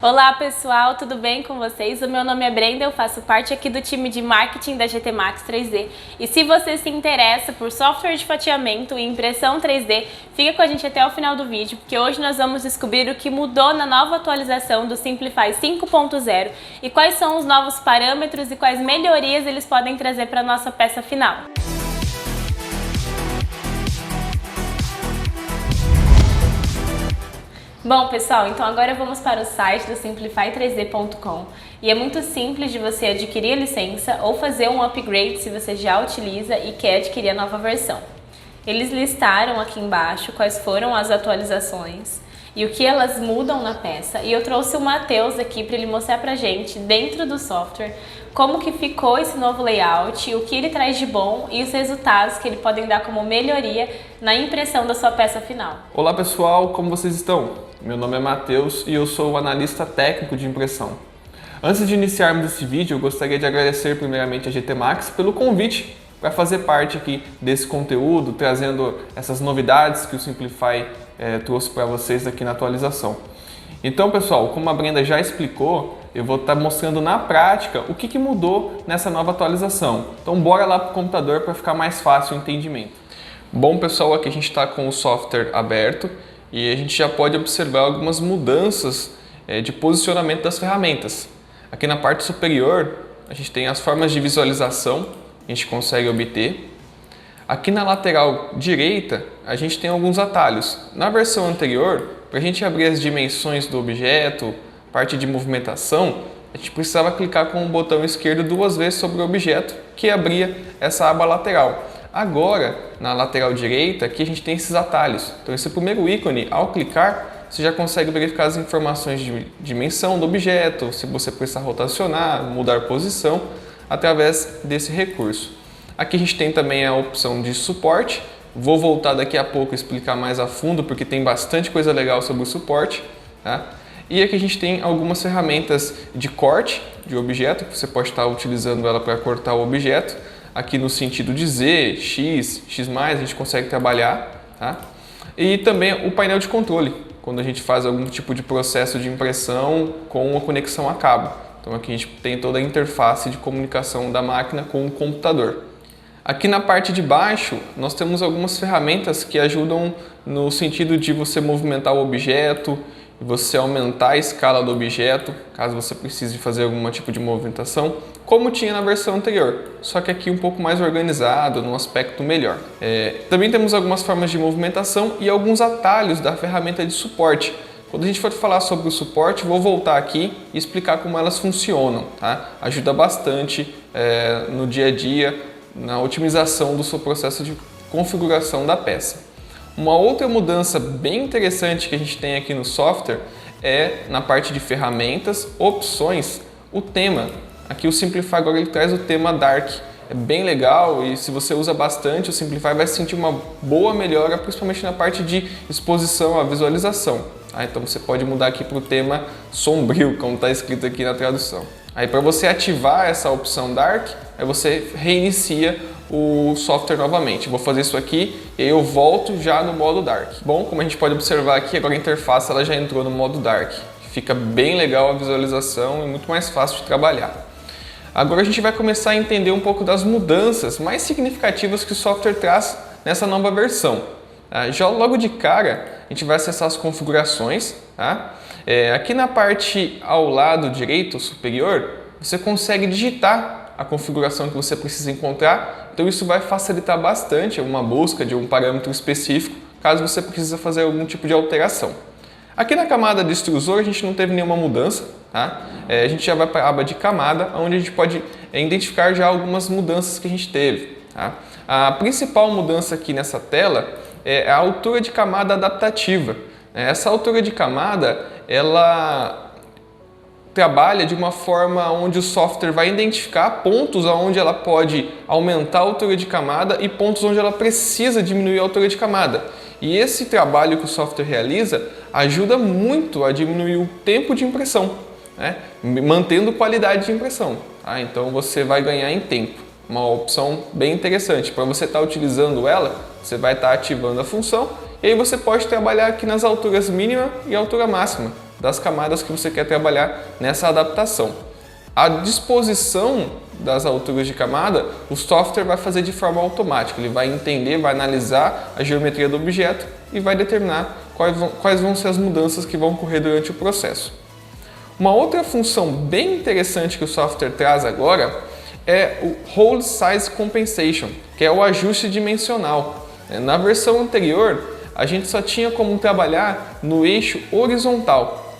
Olá pessoal, tudo bem com vocês? O meu nome é Brenda, eu faço parte aqui do time de marketing da GT Max 3D. E se você se interessa por software de fatiamento e impressão 3D, fica com a gente até o final do vídeo, porque hoje nós vamos descobrir o que mudou na nova atualização do Simplify 5.0 e quais são os novos parâmetros e quais melhorias eles podem trazer para a nossa peça final. Bom pessoal, então agora vamos para o site do simplify3d.com e é muito simples de você adquirir a licença ou fazer um upgrade se você já utiliza e quer adquirir a nova versão. Eles listaram aqui embaixo quais foram as atualizações e o que elas mudam na peça, e eu trouxe o Matheus aqui para ele mostrar pra gente dentro do software como que ficou esse novo layout, o que ele traz de bom e os resultados que ele podem dar como melhoria na impressão da sua peça final. Olá pessoal, como vocês estão? Meu nome é Matheus e eu sou o analista técnico de impressão. Antes de iniciarmos esse vídeo, eu gostaria de agradecer primeiramente a GT Max pelo convite para fazer parte aqui desse conteúdo, trazendo essas novidades que o Simplify trouxe para vocês aqui na atualização. Então pessoal, como a Brenda já explicou, eu vou estar mostrando na prática o que mudou nessa nova atualização. Então bora lá para o computador para ficar mais fácil o entendimento. Bom pessoal, aqui a gente está com o software aberto e a gente já pode observar algumas mudanças de posicionamento das ferramentas. Aqui na parte superior a gente tem as formas de visualização que a gente consegue obter. Aqui na lateral direita a gente tem alguns atalhos. Na versão anterior, para a gente abrir as dimensões do objeto, parte de movimentação, a gente precisava clicar com o botão esquerdo duas vezes sobre o objeto, que abria essa aba lateral. Agora, na lateral direita, aqui a gente tem esses atalhos. Então esse primeiro ícone, ao clicar, você já consegue verificar as informações de dimensão do objeto, se você precisar rotacionar, mudar posição, através desse recurso. Aqui a gente tem também a opção de suporte. Vou voltar daqui a pouco e explicar mais a fundo, porque tem bastante coisa legal sobre o suporte, tá? E aqui a gente tem algumas ferramentas de corte de objeto, que você pode estar utilizando ela para cortar o objeto. Aqui no sentido de Z, X, X+, a gente consegue trabalhar, tá? E também o painel de controle, quando a gente faz algum tipo de processo de impressão com a conexão a cabo. Então aqui a gente tem toda a interface de comunicação da máquina com o computador. Aqui na parte de baixo, nós temos algumas ferramentas que ajudam no sentido de você movimentar o objeto, você aumentar a escala do objeto, caso você precise fazer algum tipo de movimentação, como tinha na versão anterior, só que aqui um pouco mais organizado, num aspecto melhor. Também temos algumas formas de movimentação e alguns atalhos da ferramenta de suporte. Quando a gente for falar sobre o suporte, vou voltar aqui e explicar como elas funcionam, tá? Ajuda bastante no dia a dia, na otimização do seu processo de configuração da peça. Uma outra mudança bem interessante que a gente tem aqui no software é na parte de ferramentas, opções, o tema. Aqui o Simplify agora ele traz o tema Dark. É bem legal e se você usa bastante, o Simplify vai sentir uma boa melhora, principalmente na parte de exposição à visualização. Então você pode mudar aqui para o tema sombrio, como está escrito aqui na tradução. Aí para você ativar essa opção Dark, você reinicia o software novamente. Vou fazer isso aqui e aí eu volto já no modo Dark. Bom, como a gente pode observar aqui, agora a interface ela já entrou no modo Dark. Fica bem legal a visualização e muito mais fácil de trabalhar. Agora a gente vai começar a entender um pouco das mudanças mais significativas que o software traz nessa nova versão. Já logo de cara, a gente vai acessar as configurações. Aqui na parte ao lado direito superior, você consegue digitar a configuração que você precisa encontrar, então isso vai facilitar bastante uma busca de um parâmetro específico, caso você precise fazer algum tipo de alteração. Aqui na camada de extrusor a gente não teve nenhuma mudança, tá? A gente já vai para a aba de camada, onde a gente pode identificar já algumas mudanças que a gente teve. Tá? A principal mudança aqui nessa tela é a altura de camada adaptativa. Essa altura de camada, ela trabalha de uma forma onde o software vai identificar pontos onde ela pode aumentar a altura de camada e pontos onde ela precisa diminuir a altura de camada. E esse trabalho que o software realiza ajuda muito a diminuir o tempo de impressão, mantendo qualidade de impressão. Então você vai ganhar em tempo. Uma opção bem interessante. Para você estar utilizando ela, você vai estar ativando a função e aí você pode trabalhar aqui nas alturas mínima e altura máxima. das camadas que você quer trabalhar nessa adaptação. A disposição das alturas de camada, o software vai fazer de forma automática, ele vai entender, vai analisar a geometria do objeto e vai determinar quais vão ser as mudanças que vão ocorrer durante o processo. Uma outra função bem interessante que o software traz agora é o Hole Size Compensation, que é o ajuste dimensional. Na versão anterior, a gente só tinha como trabalhar no eixo horizontal,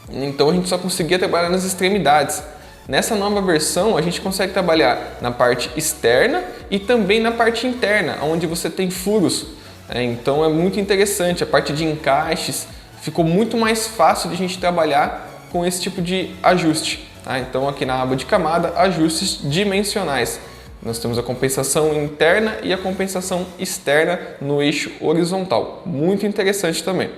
então a gente só conseguia trabalhar nas extremidades. Nessa nova versão, a gente consegue trabalhar na parte externa e também na parte interna, onde você tem furos. Então é muito interessante, a parte de encaixes ficou muito mais fácil de a gente trabalhar com esse tipo de ajuste. Então aqui na aba de camada, ajustes dimensionais. Nós temos a compensação interna e a compensação externa no eixo horizontal. Muito interessante também.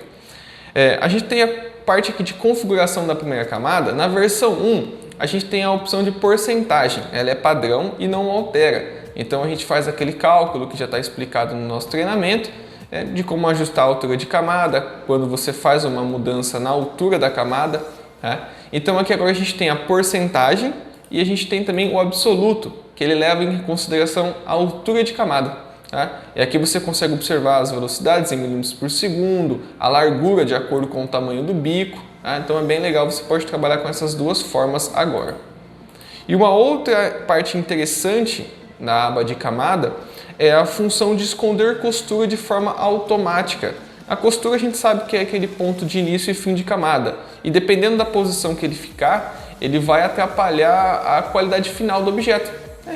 A gente tem a parte aqui de configuração da primeira camada. Na versão 1, a gente tem a opção de porcentagem. Ela é padrão e não altera. Então a gente faz aquele cálculo que já está explicado no nosso treinamento, de como ajustar a altura de camada, quando você faz uma mudança na altura da camada. Então aqui agora a gente tem a porcentagem e a gente tem também o absoluto, que ele leva em consideração a altura de camada. E aqui você consegue observar as velocidades em milímetros por segundo, a largura de acordo com o tamanho do bico. Então é bem legal, você pode trabalhar com essas duas formas agora. E uma outra parte interessante na aba de camada é a função de esconder costura de forma automática. A costura a gente sabe que é aquele ponto de início e fim de camada, e dependendo da posição que ele ficar, ele vai atrapalhar a qualidade final do objeto.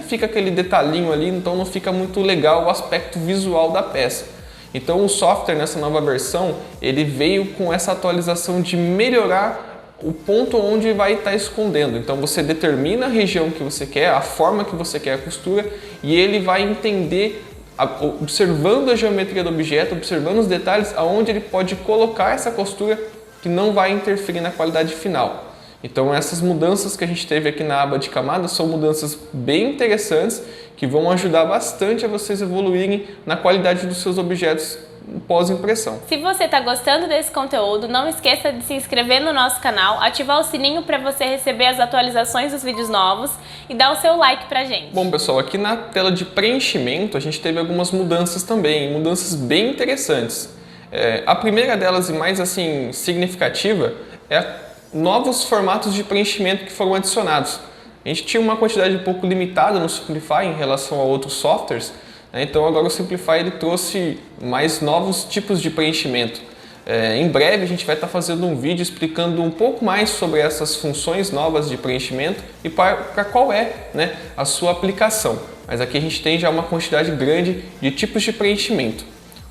Fica aquele detalhinho ali, então não fica muito legal o aspecto visual da peça. Então o software nessa nova versão, ele veio com essa atualização de melhorar o ponto onde vai estar escondendo. Então você determina a região que você quer, a forma que você quer a costura, e ele vai entender, observando a geometria do objeto, observando os detalhes, aonde ele pode colocar essa costura que não vai interferir na qualidade final. Então essas mudanças que a gente teve aqui na aba de camadas são mudanças bem interessantes que vão ajudar bastante a vocês evoluírem na qualidade dos seus objetos pós-impressão. Se você está gostando desse conteúdo, não esqueça de se inscrever no nosso canal, ativar o sininho para você receber as atualizações dos vídeos novos e dar o seu like pra gente. Bom pessoal, aqui na tela de preenchimento a gente teve algumas mudanças também, mudanças bem interessantes. A primeira delas e mais assim significativa é novos formatos de preenchimento que foram adicionados. A gente tinha uma quantidade um pouco limitada no Simplify em relação a outros softwares, então agora o Simplify ele trouxe mais novos tipos de preenchimento. Em breve a gente vai estar fazendo um vídeo explicando um pouco mais sobre essas funções novas de preenchimento e para qual é a sua aplicação. Mas aqui a gente tem já uma quantidade grande de tipos de preenchimento.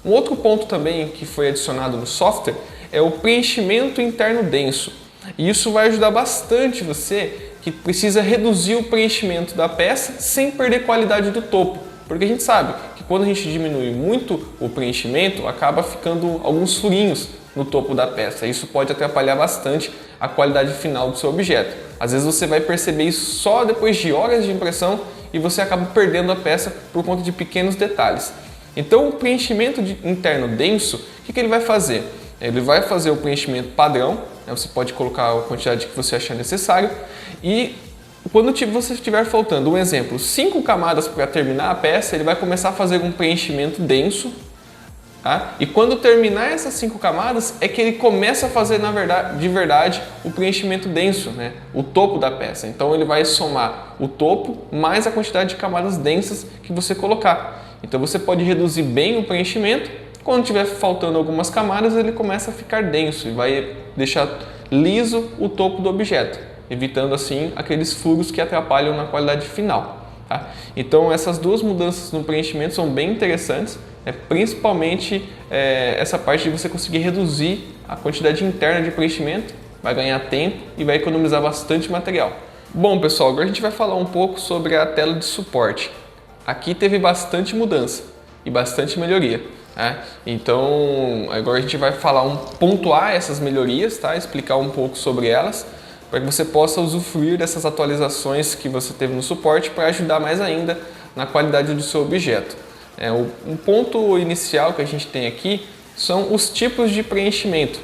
Um outro ponto também que foi adicionado no software é o preenchimento interno denso. E isso vai ajudar bastante você que precisa reduzir o preenchimento da peça sem perder qualidade do topo. Porque a gente sabe que quando a gente diminui muito o preenchimento, acaba ficando alguns furinhos no topo da peça. Isso pode atrapalhar bastante a qualidade final do seu objeto. Às vezes você vai perceber isso só depois de horas de impressão e você acaba perdendo a peça por conta de pequenos detalhes. Então o preenchimento interno denso, o que ele vai fazer? Ele vai fazer o preenchimento padrão, você pode colocar a quantidade que você achar necessário, e quando você estiver faltando, um exemplo, 5 camadas para terminar a peça, ele vai começar a fazer um preenchimento denso, e quando terminar essas 5 camadas é que ele começa a fazer de verdade o preenchimento denso, o topo da peça. Então ele vai somar o topo mais a quantidade de camadas densas que você colocar. Então você pode reduzir bem o preenchimento. Quando estiver faltando algumas camadas, ele começa a ficar denso e vai deixar liso o topo do objeto, evitando assim aqueles furos que atrapalham na qualidade final. Então essas duas mudanças no preenchimento são bem interessantes, principalmente essa parte de você conseguir reduzir a quantidade interna de preenchimento, vai ganhar tempo e vai economizar bastante material. Bom pessoal, agora a gente vai falar um pouco sobre a tela de suporte. Aqui teve bastante mudança e bastante melhoria. Então agora a gente vai pontuar essas melhorias, explicar um pouco sobre elas, para que você possa usufruir dessas atualizações que você teve no suporte para ajudar mais ainda na qualidade do seu objeto. Um ponto inicial que a gente tem aqui são os tipos de preenchimento.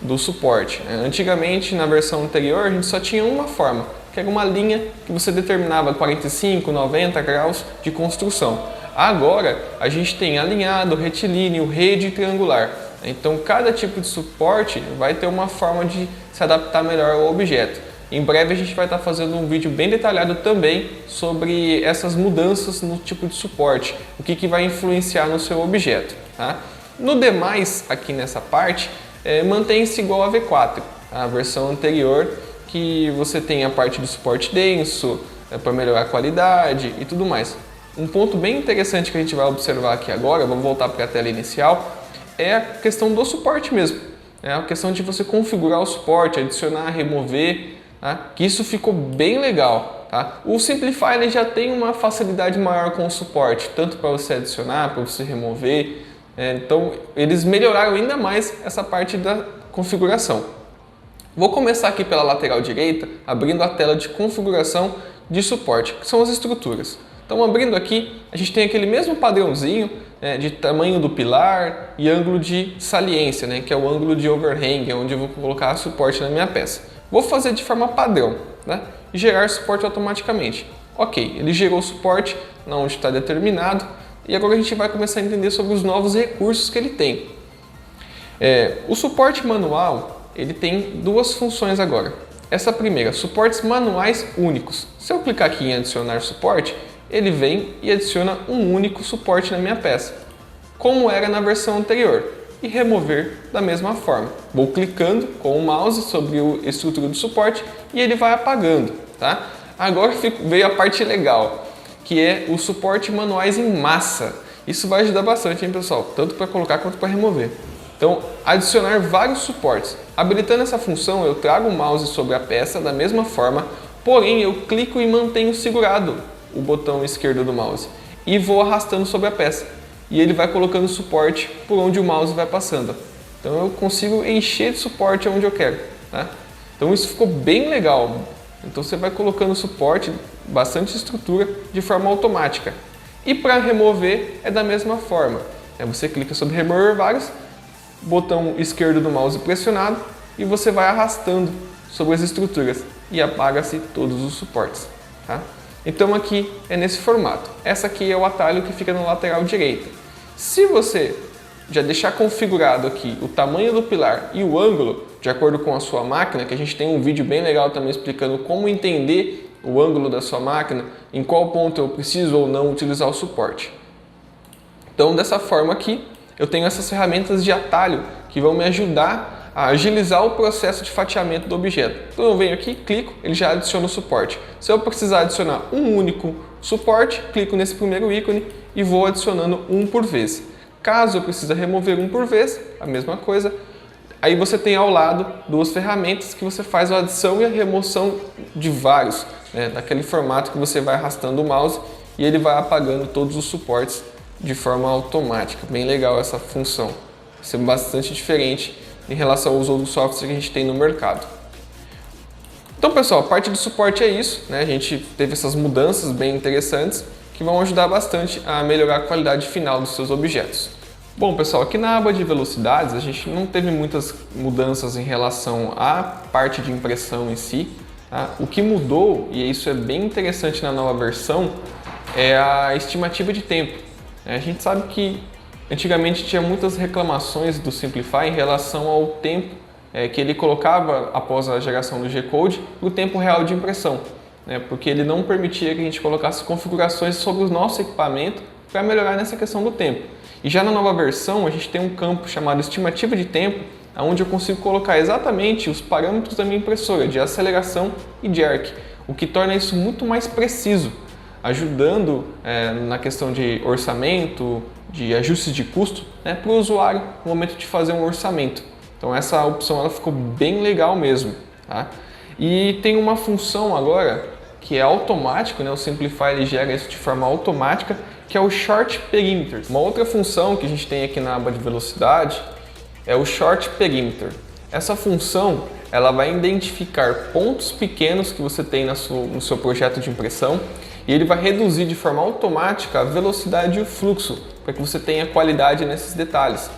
do suporte. Antigamente, na versão anterior, a gente só tinha uma forma, que era uma linha que você determinava 45, 90 graus de construção. Agora, a gente tem alinhado, retilíneo, rede e triangular. Então, cada tipo de suporte vai ter uma forma de se adaptar melhor ao objeto. Em breve, a gente vai estar fazendo um vídeo bem detalhado também sobre essas mudanças no tipo de suporte, o que vai influenciar no seu objeto. Tá? No demais, aqui nessa parte, mantém-se igual a V4, a versão anterior, que você tem a parte do suporte denso, para melhorar a qualidade e tudo mais. Um ponto bem interessante que a gente vai observar aqui agora, vamos voltar para a tela inicial, é a questão do suporte mesmo. É a questão de você configurar o suporte, adicionar, remover, tá? Que isso ficou bem legal. Tá? O Simplify ele já tem uma facilidade maior com o suporte, tanto para você adicionar, para você remover. Então, eles melhoraram ainda mais essa parte da configuração. Vou começar aqui pela lateral direita, abrindo a tela de configuração de suporte, que são as estruturas. Então, abrindo aqui, a gente tem aquele mesmo padrãozinho de tamanho do pilar e ângulo de saliência, que é o ângulo de overhang, onde eu vou colocar suporte na minha peça. Vou fazer de forma padrão, e gerar suporte automaticamente. Ok, ele gerou o suporte onde está determinado. E agora a gente vai começar a entender sobre os novos recursos que ele tem. O suporte manual, ele tem duas funções agora. Essa primeira, suportes manuais únicos. Se eu clicar aqui em adicionar suporte, ele vem e adiciona um único suporte na minha peça, como era na versão anterior, e remover da mesma forma. Vou clicando com o mouse sobre a estrutura do suporte e ele vai apagando. Tá? Agora veio a parte legal, que é o suporte manuais em massa. Isso vai ajudar bastante, hein, pessoal? Tanto para colocar quanto para remover. Então, adicionar vários suportes. Habilitando essa função, eu trago o mouse sobre a peça da mesma forma, porém eu clico e mantenho segurado o botão esquerdo do mouse e vou arrastando sobre a peça. E ele vai colocando suporte por onde o mouse vai passando. Então eu consigo encher de suporte onde eu quero. Tá? Então isso ficou bem legal. Então você vai colocando suporte, bastante estrutura, de forma automática. E para remover é da mesma forma. Você clica sobre remover vários, botão esquerdo do mouse pressionado e você vai arrastando sobre as estruturas e apaga-se todos os suportes. Tá? Então aqui é nesse formato. Essa aqui é o atalho que fica na lateral direita. Se você já deixar configurado aqui o tamanho do pilar e o ângulo, de acordo com a sua máquina, que a gente tem um vídeo bem legal também explicando como entender o ângulo da sua máquina, em qual ponto eu preciso ou não utilizar o suporte. Então dessa forma aqui, eu tenho essas ferramentas de atalho que vão me ajudar a agilizar o processo de fatiamento do objeto. Então eu venho aqui, clico, ele já adiciona o suporte. Se eu precisar adicionar um único suporte, clico nesse primeiro ícone e vou adicionando um por vez. Caso eu precise remover um por vez, a mesma coisa. Aí você tem ao lado duas ferramentas que você faz a adição e a remoção de vários, naquele formato que você vai arrastando o mouse e ele vai apagando todos os suportes de forma automática. Bem legal essa função. Vai ser bastante diferente em relação aos outros softwares que a gente tem no mercado. Então, pessoal, a parte do suporte é isso. A gente teve essas mudanças bem interessantes que vão ajudar bastante a melhorar a qualidade final dos seus objetos. Bom, pessoal, aqui na aba de velocidades a gente não teve muitas mudanças em relação à parte de impressão em si. Tá? O que mudou, e isso é bem interessante na nova versão, é a estimativa de tempo. A gente sabe que antigamente tinha muitas reclamações do Simplify em relação ao tempo que ele colocava após a geração do G-Code e o tempo real de impressão, porque ele não permitia que a gente colocasse configurações sobre o nosso equipamento para melhorar nessa questão do tempo. E já na nova versão a gente tem um campo chamado estimativa de tempo, onde eu consigo colocar exatamente os parâmetros da minha impressora de aceleração e de arc, o que torna isso muito mais preciso, ajudando na questão de orçamento, de ajustes de custo, para o usuário no momento de fazer um orçamento. Então essa opção ela ficou bem legal mesmo. Tá? E tem uma função agora que é automático, o Simplify ele gera isso de forma automática, que é o Short Perimeter. Uma outra função que a gente tem aqui na aba de velocidade é o Short Perimeter. Essa função ela vai identificar pontos pequenos que você tem no seu projeto de impressão e ele vai reduzir de forma automática a velocidade e o fluxo para que você tenha qualidade nesses detalhes.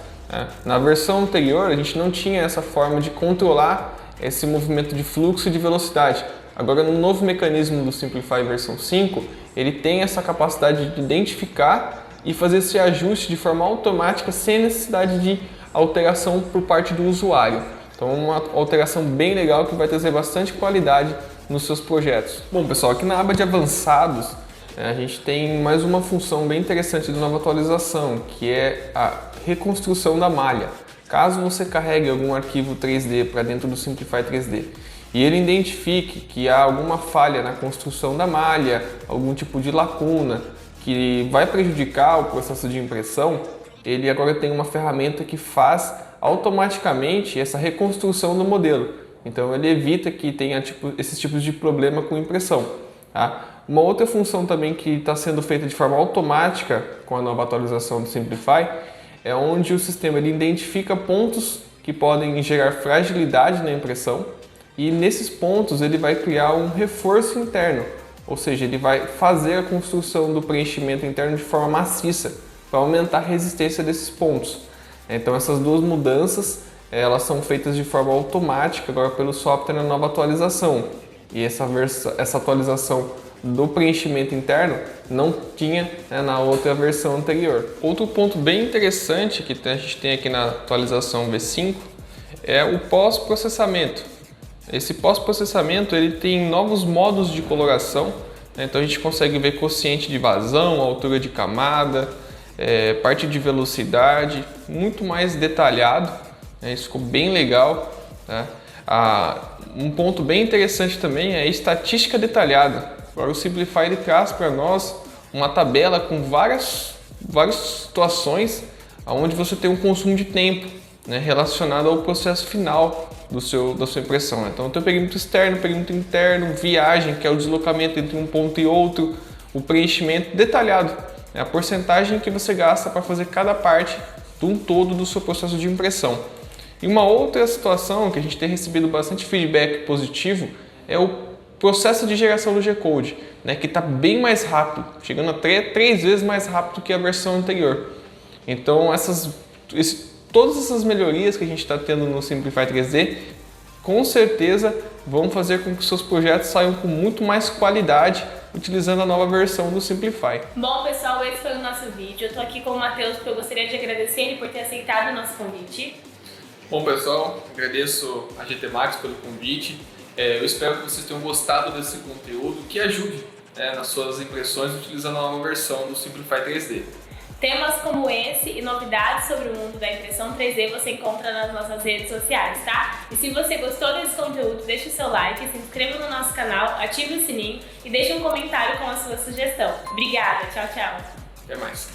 Na versão anterior, a gente não tinha essa forma de controlar esse movimento de fluxo e de velocidade. Agora, no novo mecanismo do Simplify versão 5, ele tem essa capacidade de identificar e fazer esse ajuste de forma automática sem necessidade de alteração por parte do usuário. Então, uma alteração bem legal que vai trazer bastante qualidade nos seus projetos. Bom, pessoal, aqui na aba de avançados, a gente tem mais uma função bem interessante da nova atualização, que é a reconstrução da malha. Caso você carregue algum arquivo 3D para dentro do Simplify 3D e ele identifique que há alguma falha na construção da malha, algum tipo de lacuna que vai prejudicar o processo de impressão, ele agora tem uma ferramenta que faz automaticamente essa reconstrução do modelo. Então ele evita que tenha esses tipos de problema com impressão. Tá? Uma outra função também que está sendo feita de forma automática com a nova atualização do Simplify é onde o sistema ele identifica pontos que podem gerar fragilidade na impressão e nesses pontos ele vai criar um reforço interno, ou seja, ele vai fazer a construção do preenchimento interno de forma maciça para aumentar a resistência desses pontos. Então essas duas mudanças elas são feitas de forma automática agora pelo software na nova atualização e essa atualização do preenchimento interno não tinha na outra versão anterior. Outro ponto bem interessante que a gente tem aqui na atualização V5 é o pós-processamento. Esse pós-processamento ele tem novos modos de coloração, então a gente consegue ver quociente de vazão, altura de camada, parte de velocidade, muito mais detalhado, isso ficou bem legal. Um ponto bem interessante também é a estatística detalhada. Agora o Simplify ele traz para nós uma tabela com várias situações onde você tem um consumo de tempo relacionado ao processo final da sua impressão. Então eu tenho perímetro externo, perímetro interno, viagem, que é o deslocamento entre um ponto e outro, o preenchimento detalhado, a porcentagem que você gasta para fazer cada parte de um todo do seu processo de impressão. E uma outra situação que a gente tem recebido bastante feedback positivo é o processo de geração do G-Code, que está bem mais rápido, chegando a 3 vezes mais rápido que a versão anterior. Então todas essas melhorias que a gente está tendo no Simplify 3D, com certeza vão fazer com que seus projetos saiam com muito mais qualidade utilizando a nova versão do Simplify. Bom, pessoal, esse foi o nosso vídeo. Eu estou aqui com o Matheus porque eu gostaria de agradecer ele por ter aceitado o nosso convite. Bom, pessoal, agradeço a GT Max pelo convite. Eu espero que vocês tenham gostado desse conteúdo que ajude nas suas impressões utilizando a nova versão do Simplify 3D. Temas como esse e novidades sobre o mundo da impressão 3D você encontra nas nossas redes sociais, tá? E se você gostou desse conteúdo, deixe o seu like, se inscreva no nosso canal, ative o sininho e deixe um comentário com a sua sugestão. Obrigada, tchau, tchau. Até mais.